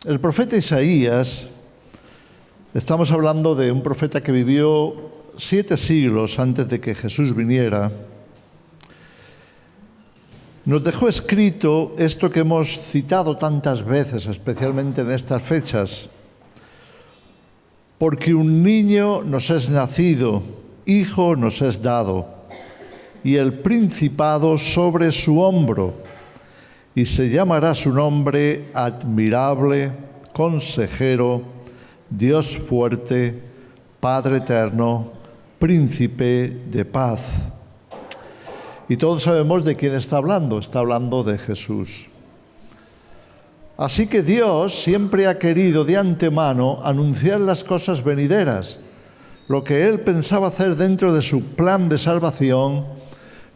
El profeta Isaías, estamos hablando de un profeta que vivió 7 siglos antes de que Jesús viniera, nos dejó escrito esto que hemos citado tantas veces, especialmente en estas fechas. Porque un niño nos es nacido, hijo nos es dado, y el principado sobre su hombro, y se llamará su nombre Admirable, Consejero, Dios fuerte, Padre eterno, Príncipe de paz. Y todos sabemos de quién está hablando de Jesús. Así que Dios siempre ha querido de antemano anunciar las cosas venideras. Lo que Él pensaba hacer dentro de su plan de salvación,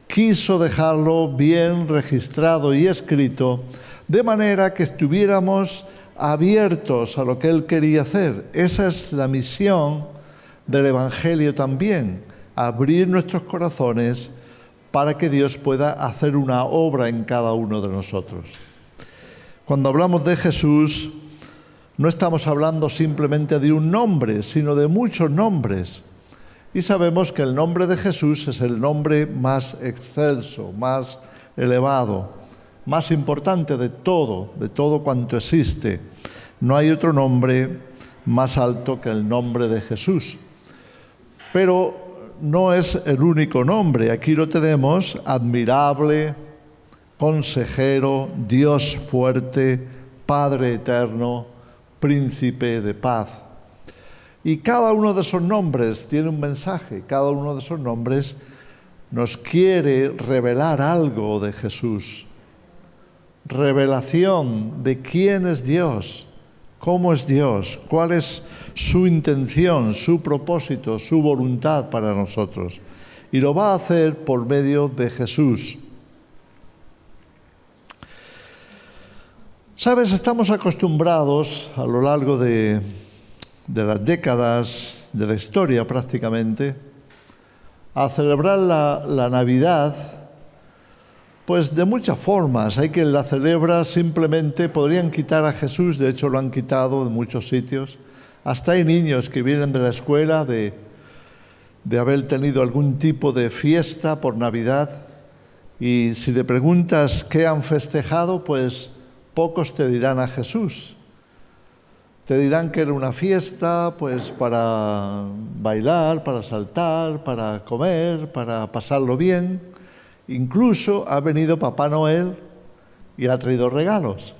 quiso dejarlo bien registrado y escrito, de manera que estuviéramos abiertos a lo que Él quería hacer. Esa es la misión del Evangelio también, abrir nuestros corazones para que Dios pueda hacer una obra en cada uno de nosotros. Cuando hablamos de Jesús, no estamos hablando simplemente de un nombre, sino de muchos nombres. Y sabemos que el nombre de Jesús es el nombre más excelso, más elevado, más importante de todo cuanto existe. No hay otro nombre más alto que el nombre de Jesús. Pero no es el único nombre. Aquí lo tenemos: Admirable, Consejero, Dios fuerte, Padre eterno, Príncipe de paz. Y cada uno de esos nombres tiene un mensaje, cada uno de esos nombres nos quiere revelar algo de Jesús. Revelación de quién es Dios, cómo es Dios, cuál es su intención, su propósito, su voluntad para nosotros. Y lo va a hacer por medio de Jesús. ¿Sabes? Estamos acostumbrados a lo largo de las décadas de la historia prácticamente, a celebrar la Navidad, pues de muchas formas. Hay quien la celebra simplemente, podrían quitar a Jesús, de hecho lo han quitado de muchos sitios. Hasta hay niños que vienen de la escuela de haber tenido algún tipo de fiesta por Navidad, y si le preguntas qué han festejado, pues pocos te dirán a Jesús. Te dirán que era una fiesta, pues para bailar, para saltar, para comer, para pasarlo bien. Incluso ha venido Papá Noel y ha traído regalos.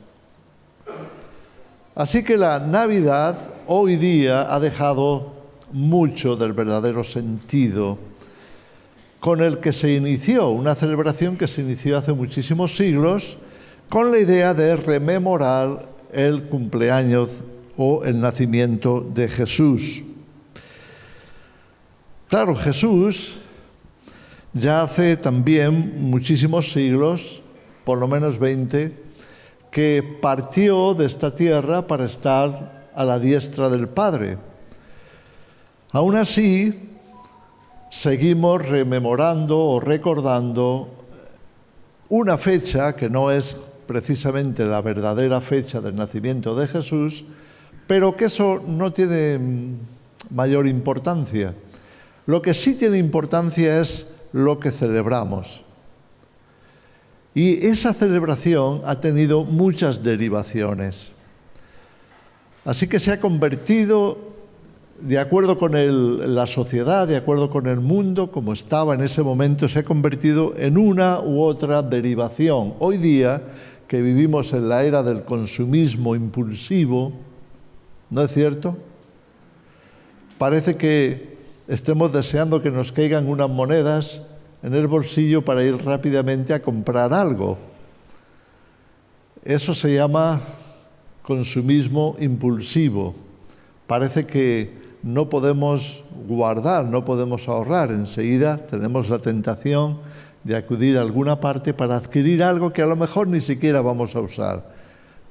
Así que la Navidad hoy día ha dejado mucho del verdadero sentido con el que se inició, una celebración que se inició hace muchísimos siglos, con la idea de rememorar el cumpleaños o el nacimiento de Jesús. Claro, Jesús ya hace también muchísimos siglos, por lo menos 20, que partió de esta tierra para estar a la diestra del Padre. Aún así, seguimos rememorando o recordando una fecha que no es precisamente la verdadera fecha del nacimiento de Jesús, pero que eso no tiene mayor importancia. Lo que sí tiene importancia es lo que celebramos. Y esa celebración ha tenido muchas derivaciones. Así que se ha convertido, de acuerdo con la sociedad, de acuerdo con el mundo, como estaba en ese momento, se ha convertido en una u otra derivación. Hoy día, que vivimos en la era del consumismo impulsivo, ¿no es cierto? Parece que estemos deseando que nos caigan unas monedas en el bolsillo para ir rápidamente a comprar algo. Eso se llama consumismo impulsivo. Parece que no podemos guardar, no podemos ahorrar. Enseguida tenemos la tentación de acudir a alguna parte para adquirir algo que a lo mejor ni siquiera vamos a usar.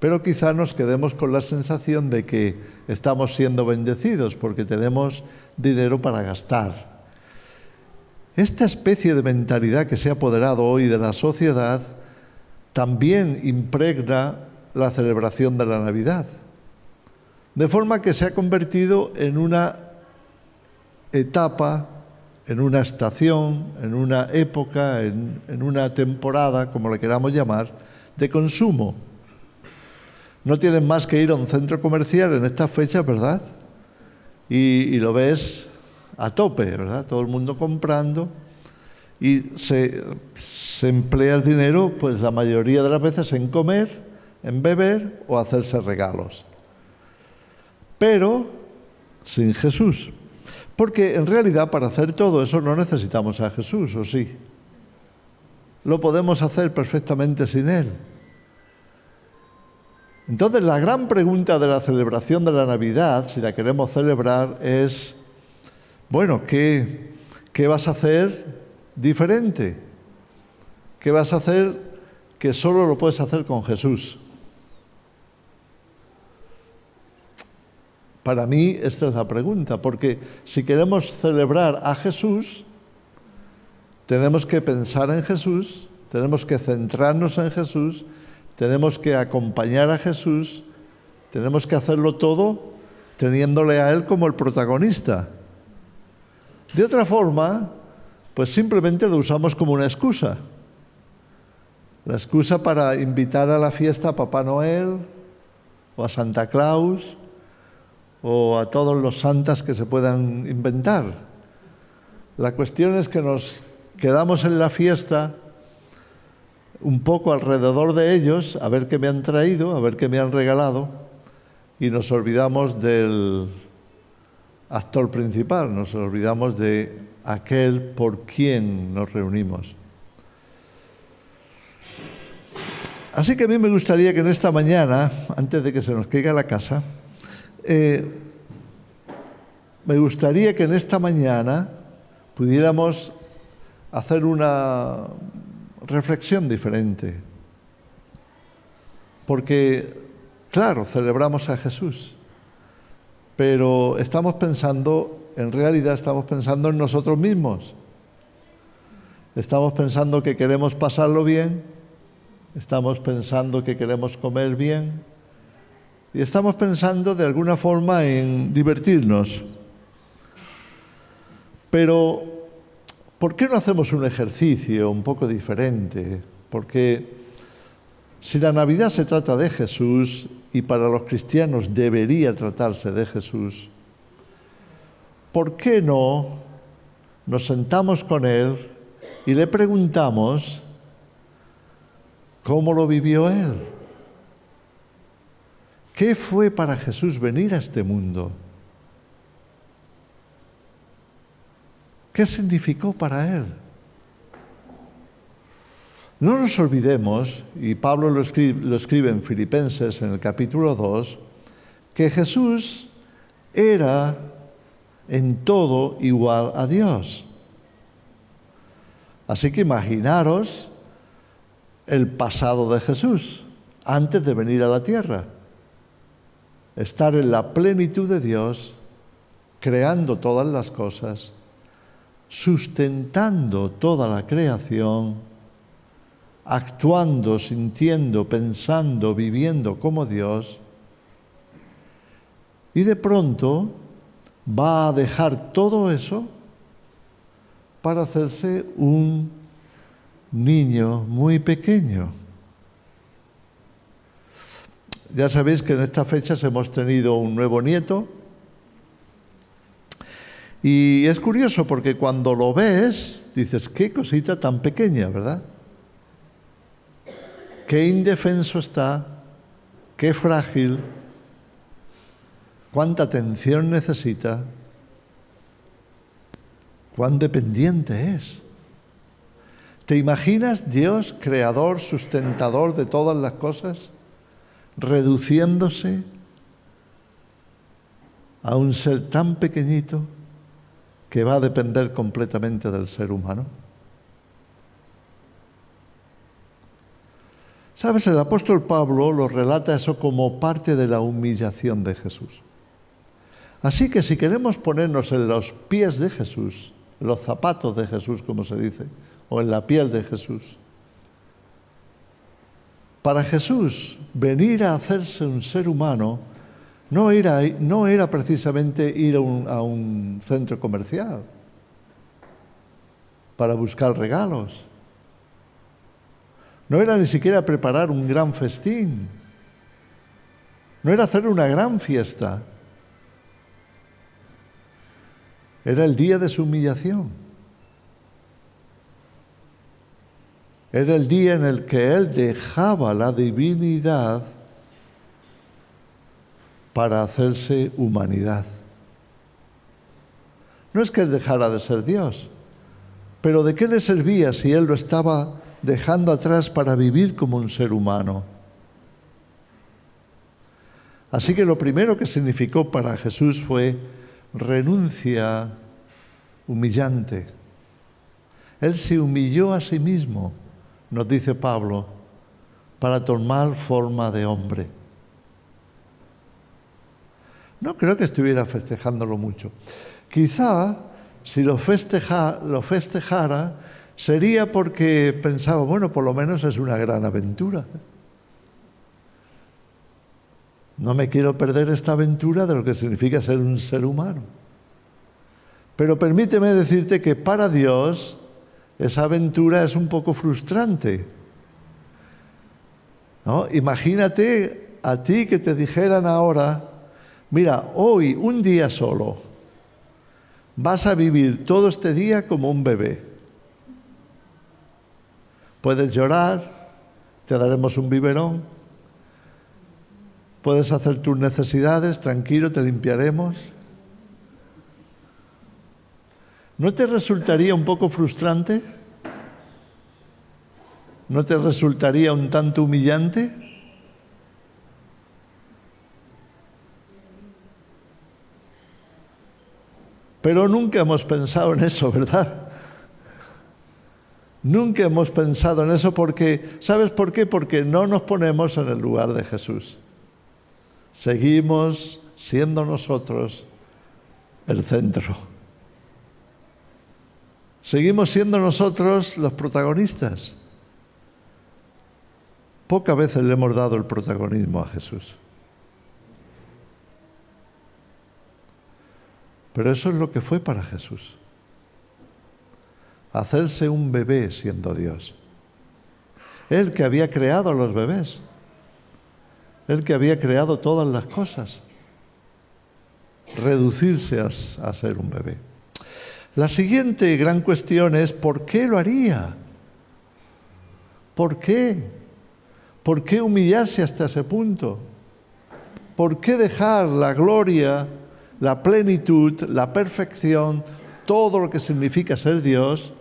Pero quizá nos quedemos con la sensación de que estamos siendo bendecidos porque tenemos dinero para gastar. Esta especie de mentalidad que se ha apoderado hoy de la sociedad también impregna la celebración de la Navidad. De forma que se ha convertido en una etapa, en una estación, en una época, en una temporada, como le queramos llamar, de consumo. No tienes más que ir a un centro comercial en estas fechas, ¿verdad? Y lo ves a tope, ¿verdad? Todo el mundo comprando y se emplea el dinero, pues la mayoría de las veces en comer, en beber o hacerse regalos. Pero sin Jesús. Porque en realidad para hacer todo eso no necesitamos a Jesús, ¿o sí? Lo podemos hacer perfectamente sin Él. Entonces la gran pregunta de la celebración de la Navidad, si la queremos celebrar, es, bueno, ¿qué vas a hacer diferente? ¿Qué vas a hacer que solo lo puedes hacer con Jesús? Para mí esta es la pregunta, porque si queremos celebrar a Jesús, tenemos que pensar en Jesús, tenemos que centrarnos en Jesús, tenemos que acompañar a Jesús, tenemos que hacerlo todo teniéndole a Él como el protagonista. De otra forma, pues simplemente lo usamos como una excusa. La excusa para invitar a la fiesta a Papá Noel o a Santa Claus o a todos los santas que se puedan inventar. La cuestión es que nos quedamos en la fiesta un poco alrededor de ellos, a ver qué me han traído, a ver qué me han regalado, y nos olvidamos del actor principal, nos olvidamos de aquel por quien nos reunimos. Así que a mí me gustaría que en esta mañana, antes de que se nos caiga la casa, me gustaría que en esta mañana pudiéramos hacer una reflexión diferente. Porque, claro, celebramos a Jesús, pero en realidad estamos pensando en nosotros mismos. Estamos pensando que queremos pasarlo bien, estamos pensando que queremos comer bien y estamos pensando de alguna forma en divertirnos. Pero ¿por qué no hacemos un ejercicio un poco diferente? Porque si la Navidad se trata de Jesús, y para los cristianos debería tratarse de Jesús, ¿por qué no nos sentamos con Él y le preguntamos cómo lo vivió Él? ¿Qué fue para Jesús venir a este mundo? ¿Qué significó para Él? No nos olvidemos, y Pablo lo escribe en Filipenses en el capítulo 2, que Jesús era en todo igual a Dios. Así que imaginaros el pasado de Jesús antes de venir a la tierra. Estar en la plenitud de Dios, creando todas las cosas, sustentando toda la creación, actuando, sintiendo, pensando, viviendo como Dios, y de pronto va a dejar todo eso para hacerse un niño muy pequeño. Ya sabéis que en estas fechas hemos tenido un nuevo nieto, y es curioso porque cuando lo ves, dices, qué cosita tan pequeña, ¿verdad? Qué indefenso está, qué frágil, cuánta atención necesita, cuán dependiente es. ¿Te imaginas Dios, creador, sustentador de todas las cosas, reduciéndose a un ser tan pequeñito que va a depender completamente del ser humano? ¿Sabes? El apóstol Pablo lo relata eso como parte de la humillación de Jesús. Así que si queremos ponernos en los pies de Jesús, en los zapatos de Jesús, como se dice, o en la piel de Jesús, para Jesús venir a hacerse un ser humano No era precisamente ir a un centro comercial para buscar regalos. No era ni siquiera preparar un gran festín. No era hacer una gran fiesta. Era el día de su humillación. Era el día en el que Él dejaba la divinidad para hacerse humanidad. No es que Él dejara de ser Dios, pero ¿de qué le servía si Él lo estaba dejando atrás para vivir como un ser humano? Así que lo primero que significó para Jesús fue renuncia humillante. Él se humilló a sí mismo, nos dice Pablo, para tomar forma de hombre. No creo que estuviera festejándolo mucho. Quizá, si lo festejara, sería porque pensaba, bueno, por lo menos es una gran aventura. No me quiero perder esta aventura de lo que significa ser un ser humano. Pero permíteme decirte que para Dios esa aventura es un poco frustrante, ¿no? Imagínate a ti que te dijeran ahora, mira, hoy, un día solo, vas a vivir todo este día como un bebé. Puedes llorar, te daremos un biberón, puedes hacer tus necesidades, tranquilo, te limpiaremos. ¿No te resultaría un poco frustrante? ¿No te resultaría un tanto humillante? Pero nunca hemos pensado en eso, ¿verdad? Nunca hemos pensado en eso porque, ¿sabes por qué? Porque no nos ponemos en el lugar de Jesús. Seguimos siendo nosotros el centro. Seguimos siendo nosotros los protagonistas. Pocas veces le hemos dado el protagonismo a Jesús. Pero eso es lo que fue para Jesús. Hacerse un bebé siendo Dios. Él que había creado a los bebés. Él que había creado todas las cosas. Reducirse a ser un bebé. La siguiente gran cuestión es, ¿por qué lo haría? ¿Por qué? ¿Por qué humillarse hasta ese punto? ¿Por qué dejar la gloria, la plenitud, la perfección, todo lo que significa ser Dios,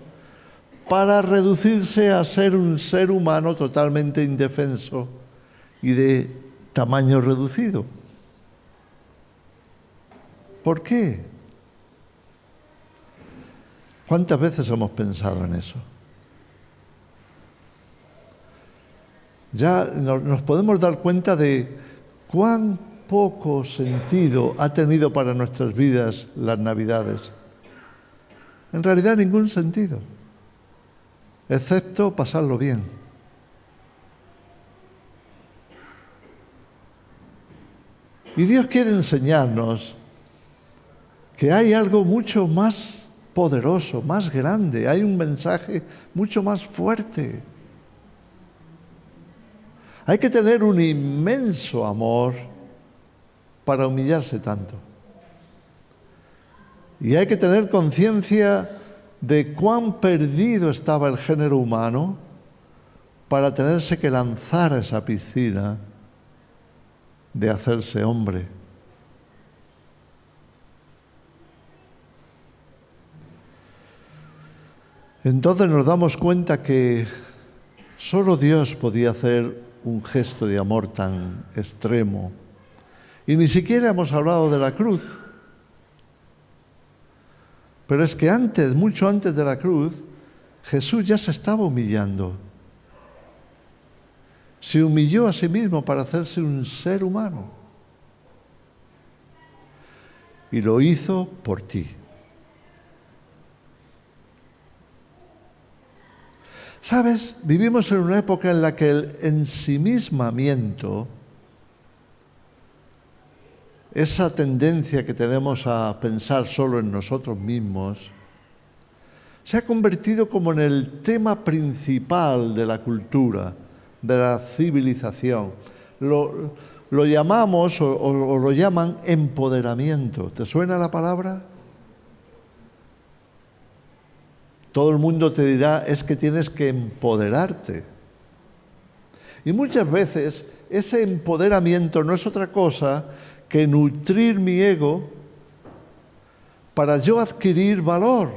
para reducirse a ser un ser humano totalmente indefenso y de tamaño reducido? ¿Por qué? ¿Cuántas veces hemos pensado en eso? Ya nos podemos dar cuenta de cuán poco sentido ha tenido para nuestras vidas las Navidades. En realidad ningún sentido, excepto pasarlo bien. Y Dios quiere enseñarnos que hay algo mucho más poderoso, más grande, hay un mensaje mucho más fuerte. Hay que tener un inmenso amor para humillarse tanto. Y hay que tener conciencia de cuán perdido estaba el género humano para tenerse que lanzar a esa piscina de hacerse hombre. Entonces nos damos cuenta que solo Dios podía hacer un gesto de amor tan extremo. Y ni siquiera hemos hablado de la cruz. Pero es que antes, mucho antes de la cruz, Jesús ya se estaba humillando. Se humilló a sí mismo para hacerse un ser humano. Y lo hizo por ti. ¿Sabes? Vivimos en una época en la que el ensimismamiento esa tendencia que tenemos a pensar solo en nosotros mismos, se ha convertido como en el tema principal de la cultura, de la civilización. Lo llamamos o lo llaman empoderamiento. ¿Te suena la palabra? Todo el mundo te dirá, es que tienes que empoderarte. Y muchas veces ese empoderamiento no es otra cosa que nutrir mi ego para yo adquirir valor.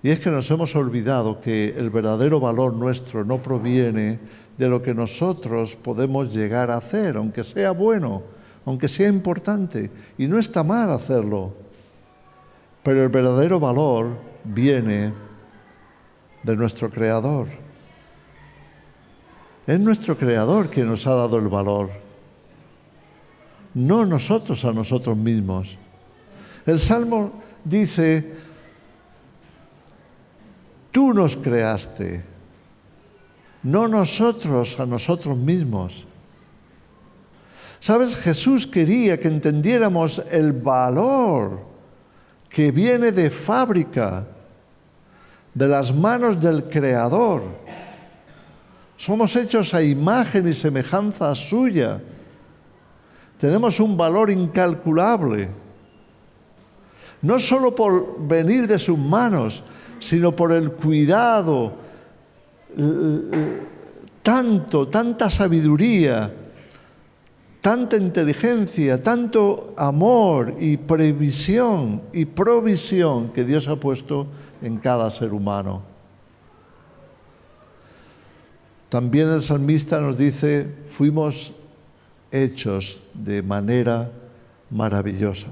Y es que nos hemos olvidado que el verdadero valor nuestro no proviene de lo que nosotros podemos llegar a hacer, aunque sea bueno, aunque sea importante, y no está mal hacerlo. Pero el verdadero valor viene de nuestro Creador. Es nuestro Creador quien nos ha dado el valor, no nosotros a nosotros mismos. El Salmo dice, tú nos creaste, no nosotros a nosotros mismos. ¿Sabes? Jesús quería que entendiéramos el valor que viene de fábrica, de las manos del Creador. Somos hechos a imagen y semejanza suya. Tenemos un valor incalculable, no solo por venir de sus manos, sino por el cuidado, tanta sabiduría, tanta inteligencia, tanto amor y previsión y provisión que Dios ha puesto en cada ser humano. También el salmista nos dice, fuimos hechos de manera maravillosa.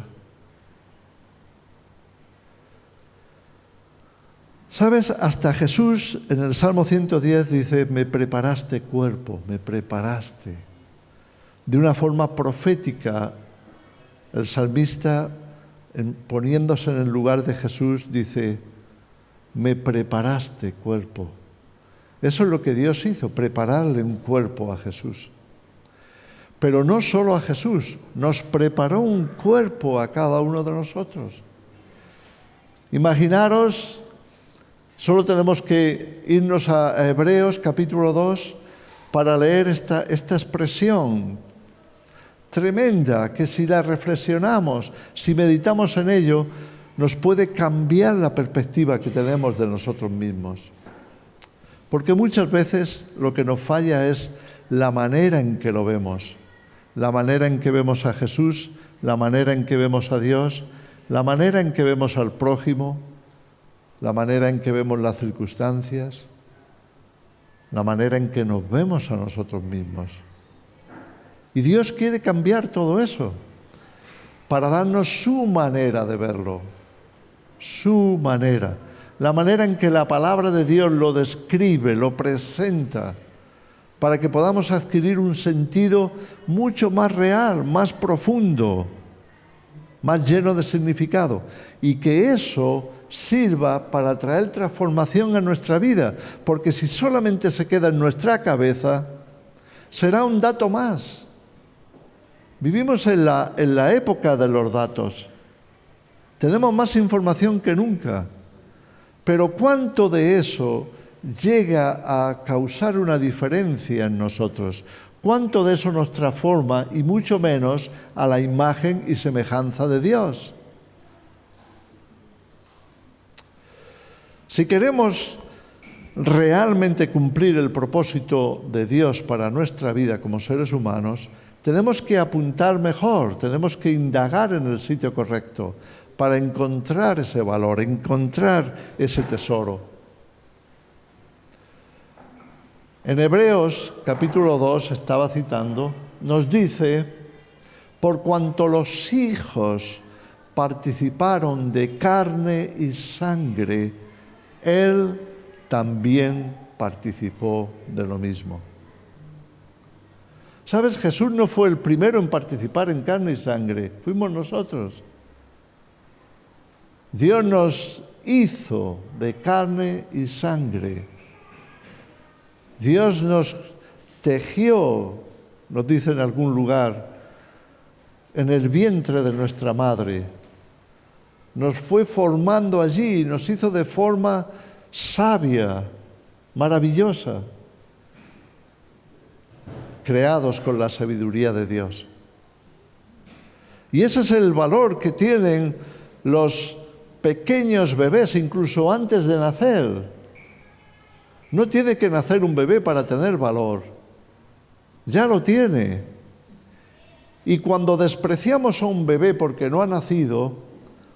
¿Sabes? Hasta Jesús en el Salmo 110 dice, me preparaste cuerpo, me preparaste. De una forma profética, el salmista, poniéndose en el lugar de Jesús, dice, me preparaste cuerpo. Eso es lo que Dios hizo, prepararle un cuerpo a Jesús. Pero no solo a Jesús, nos preparó un cuerpo a cada uno de nosotros. Imaginaros, solo tenemos que irnos a Hebreos capítulo 2 para leer esta expresión tremenda que si la reflexionamos, si meditamos en ello, nos puede cambiar la perspectiva que tenemos de nosotros mismos. Porque muchas veces lo que nos falla es la manera en que lo vemos, la manera en que vemos a Jesús, la manera en que vemos a Dios, la manera en que vemos al prójimo, la manera en que vemos las circunstancias, la manera en que nos vemos a nosotros mismos. Y Dios quiere cambiar todo eso para darnos su manera de verlo, su manera, la manera en que la palabra de Dios lo describe, lo presenta, para que podamos adquirir un sentido mucho más real, más profundo, más lleno de significado, y que eso sirva para traer transformación a nuestra vida, porque si solamente se queda en nuestra cabeza, será un dato más. Vivimos en la época de los datos. Tenemos más información que nunca. Pero ¿cuánto de eso llega a causar una diferencia en nosotros? ¿Cuánto de eso nos transforma y mucho menos a la imagen y semejanza de Dios? Si queremos realmente cumplir el propósito de Dios para nuestra vida como seres humanos, tenemos que apuntar mejor, tenemos que indagar en el sitio correcto para encontrar ese valor, encontrar ese tesoro. En Hebreos capítulo 2, estaba citando, nos dice, por cuanto los hijos participaron de carne y sangre, Él también participó de lo mismo. ¿Sabes? Jesús no fue el primero en participar en carne y sangre, fuimos nosotros. Dios nos hizo de carne y sangre. Dios nos tejió, nos dice en algún lugar, en el vientre de nuestra madre. Nos fue formando allí, nos hizo de forma sabia, maravillosa, creados con la sabiduría de Dios. Y ese es el valor que tienen los pequeños bebés, incluso antes de nacer. No tiene que nacer un bebé para tener valor, ya lo tiene. Y cuando despreciamos a un bebé porque no ha nacido,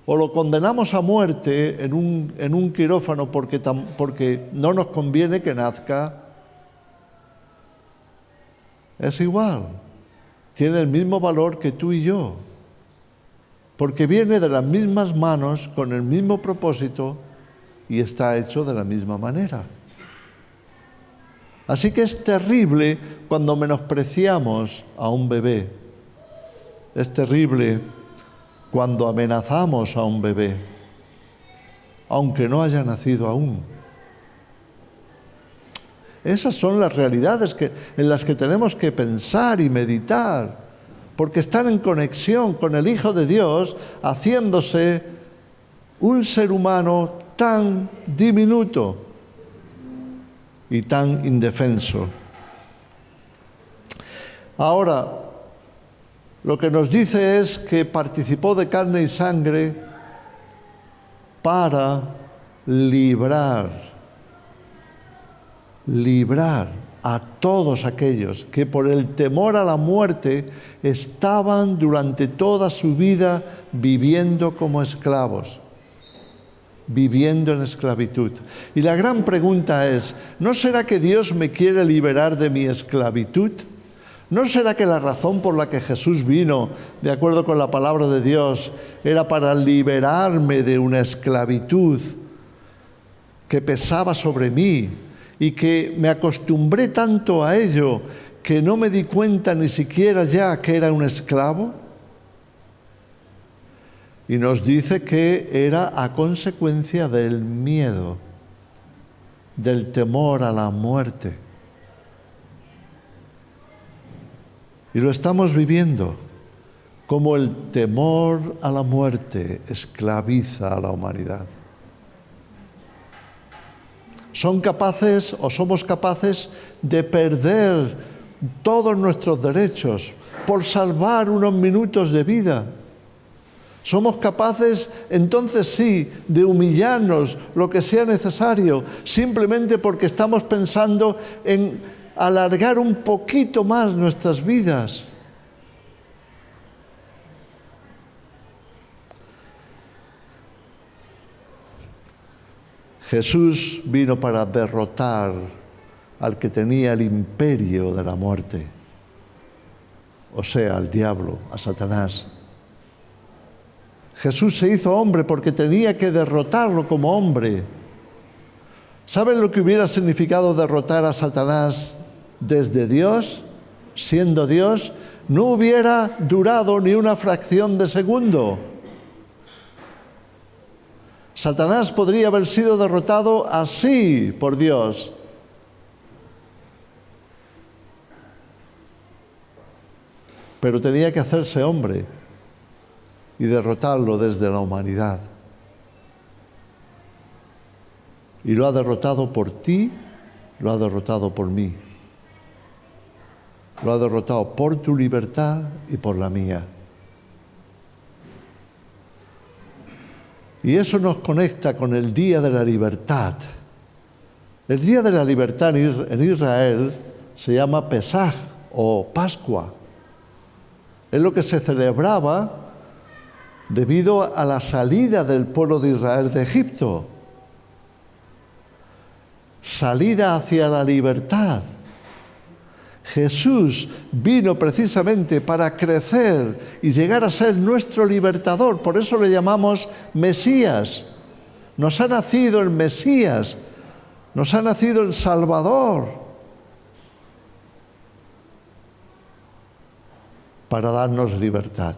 o lo condenamos a muerte en un quirófano porque no nos conviene que nazca, es igual, tiene el mismo valor que tú y yo, porque viene de las mismas manos, con el mismo propósito y está hecho de la misma manera. Así que es terrible cuando menospreciamos a un bebé. Es terrible cuando amenazamos a un bebé, aunque no haya nacido aún. Esas son las realidades en las que tenemos que pensar y meditar, porque están en conexión con el Hijo de Dios, haciéndose un ser humano tan diminuto y tan indefenso. Ahora, lo que nos dice es que participó de carne y sangre para librar a todos aquellos que por el temor a la muerte estaban durante toda su vida viviendo como esclavos, viviendo en esclavitud. Y la gran pregunta es, ¿no será que Dios me quiere liberar de mi esclavitud? ¿No será que la razón por la que Jesús vino, de acuerdo con la palabra de Dios, era para liberarme de una esclavitud que pesaba sobre mí y que me acostumbré tanto a ello que no me di cuenta ni siquiera ya que era un esclavo? Y nos dice que era a consecuencia del miedo, del temor a la muerte. Y lo estamos viviendo, como el temor a la muerte esclaviza a la humanidad. Somos capaces de perder todos nuestros derechos por salvar unos minutos de vida. Somos capaces, entonces sí, de humillarnos lo que sea necesario, simplemente porque estamos pensando en alargar un poquito más nuestras vidas. Jesús vino para derrotar al que tenía el imperio de la muerte, o sea, al diablo, a Satanás. Jesús se hizo hombre porque tenía que derrotarlo como hombre. ¿Saben lo que hubiera significado derrotar a Satanás desde Dios, siendo Dios? No hubiera durado ni una fracción de segundo. Satanás podría haber sido derrotado así por Dios. Pero tenía que hacerse hombre y derrotarlo desde la humanidad. Y lo ha derrotado por ti, lo ha derrotado por mí. Lo ha derrotado por tu libertad y por la mía. Y eso nos conecta con el Día de la Libertad. El Día de la Libertad en Israel se llama Pesaj o Pascua. Es lo que se celebraba debido a la salida del pueblo de Israel de Egipto. Salida hacia la libertad. Jesús vino precisamente para crecer y llegar a ser nuestro libertador. Por eso le llamamos Mesías. Nos ha nacido el Mesías, nos ha nacido el Salvador para darnos libertad.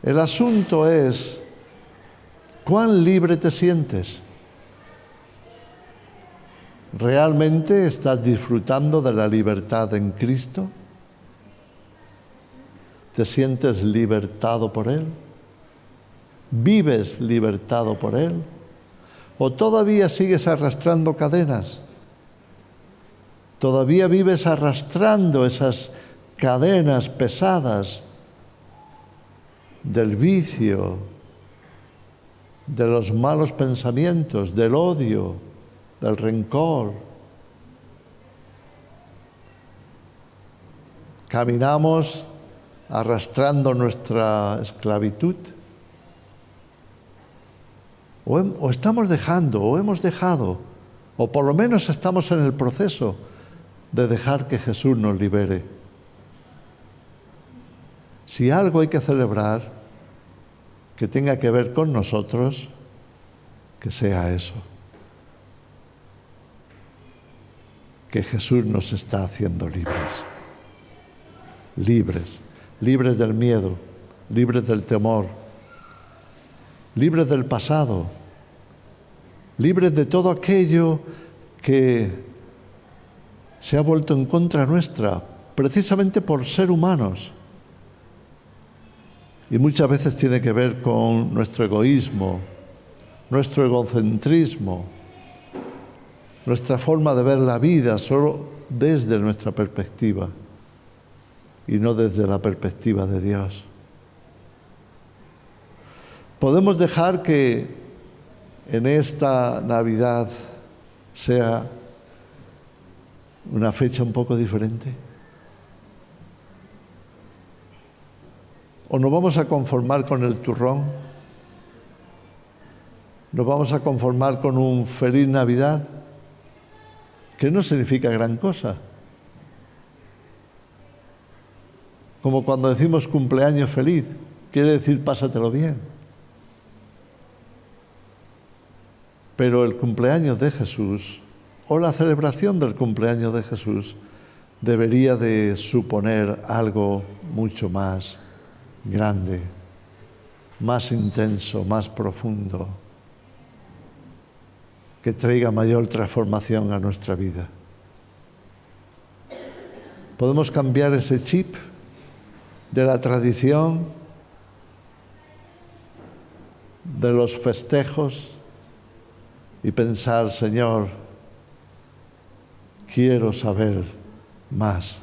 El asunto es, ¿cuán libre te sientes? ¿Realmente estás disfrutando de la libertad en Cristo? ¿Te sientes libertado por Él? ¿Vives libertado por Él? ¿O todavía sigues arrastrando cadenas? ¿Todavía vives arrastrando esas cadenas pesadas del vicio, de los malos pensamientos, del odio, del rencor? ¿Caminamos arrastrando nuestra esclavitud? ¿O estamos dejando, o hemos dejado, o por lo menos estamos en el proceso de dejar que Jesús nos libere? Si algo hay que celebrar que tenga que ver con nosotros, que sea eso. Que Jesús nos está haciendo libres. Libres. Libres del miedo, libres del temor, libres del pasado, libres de todo aquello que se ha vuelto en contra nuestra, precisamente por ser humanos. Y muchas veces tiene que ver con nuestro egoísmo, nuestro egocentrismo, nuestra forma de ver la vida solo desde nuestra perspectiva y no desde la perspectiva de Dios. ¿Podemos dejar que en esta Navidad sea una fecha un poco diferente? ¿O nos vamos a conformar con el turrón? ¿Nos vamos a conformar con un feliz Navidad? Que no significa gran cosa. Como cuando decimos cumpleaños feliz, quiere decir pásatelo bien. Pero el cumpleaños de Jesús, o la celebración del cumpleaños de Jesús, debería de suponer algo mucho más grande, más intenso, más profundo, que traiga mayor transformación a nuestra vida. Podemos cambiar ese chip de la tradición, de los festejos, y pensar, Señor, quiero saber más,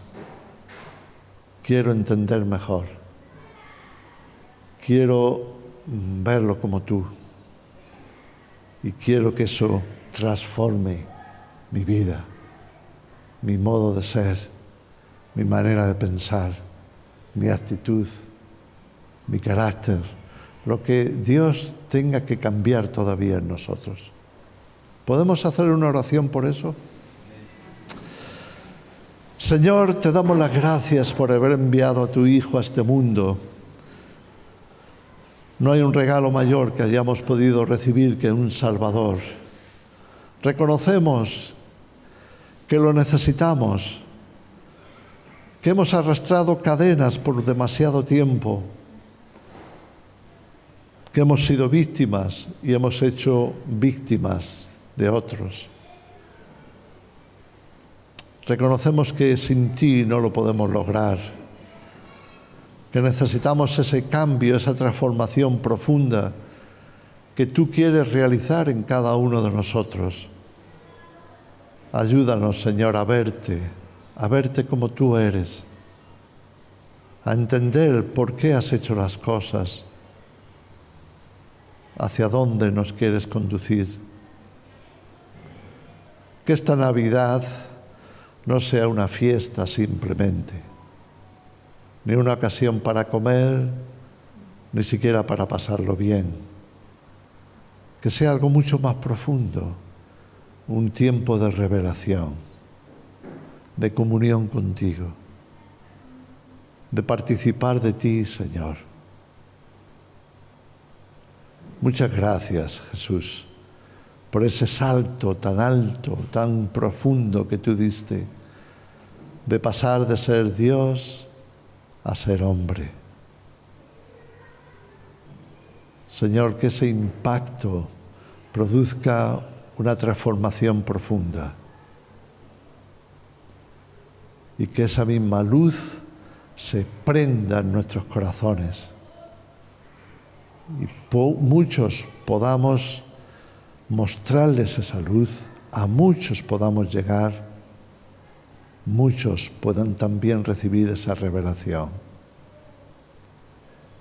quiero entender mejor, quiero verlo como tú, y quiero que eso transforme mi vida, mi modo de ser, mi manera de pensar, mi actitud, mi carácter, lo que Dios tenga que cambiar todavía en nosotros. ¿Podemos hacer una oración por eso? Señor, te damos las gracias por haber enviado a tu Hijo a este mundo. No hay un regalo mayor que hayamos podido recibir que un Salvador. Reconocemos que lo necesitamos, que hemos arrastrado cadenas por demasiado tiempo, que hemos sido víctimas y hemos hecho víctimas de otros. Reconocemos que sin ti no lo podemos lograr, que necesitamos ese cambio, esa transformación profunda que tú quieres realizar en cada uno de nosotros. Ayúdanos, Señor, a verte como tú eres, a entender por qué has hecho las cosas, hacia dónde nos quieres conducir. Que esta Navidad no sea una fiesta simplemente, ni una ocasión para comer, ni siquiera para pasarlo bien. Que sea algo mucho más profundo, un tiempo de revelación, de comunión contigo, de participar de ti, Señor. Muchas gracias, Jesús, por ese salto tan alto, tan profundo que tú diste, de pasar de ser Dios a ser hombre. Señor, que ese impacto produzca una transformación profunda y que esa misma luz se prenda en nuestros corazones y muchos podamos mostrarles esa luz, a muchos podamos llegar, muchos puedan también recibir esa revelación.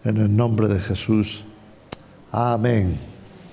En el nombre de Jesús. Amén.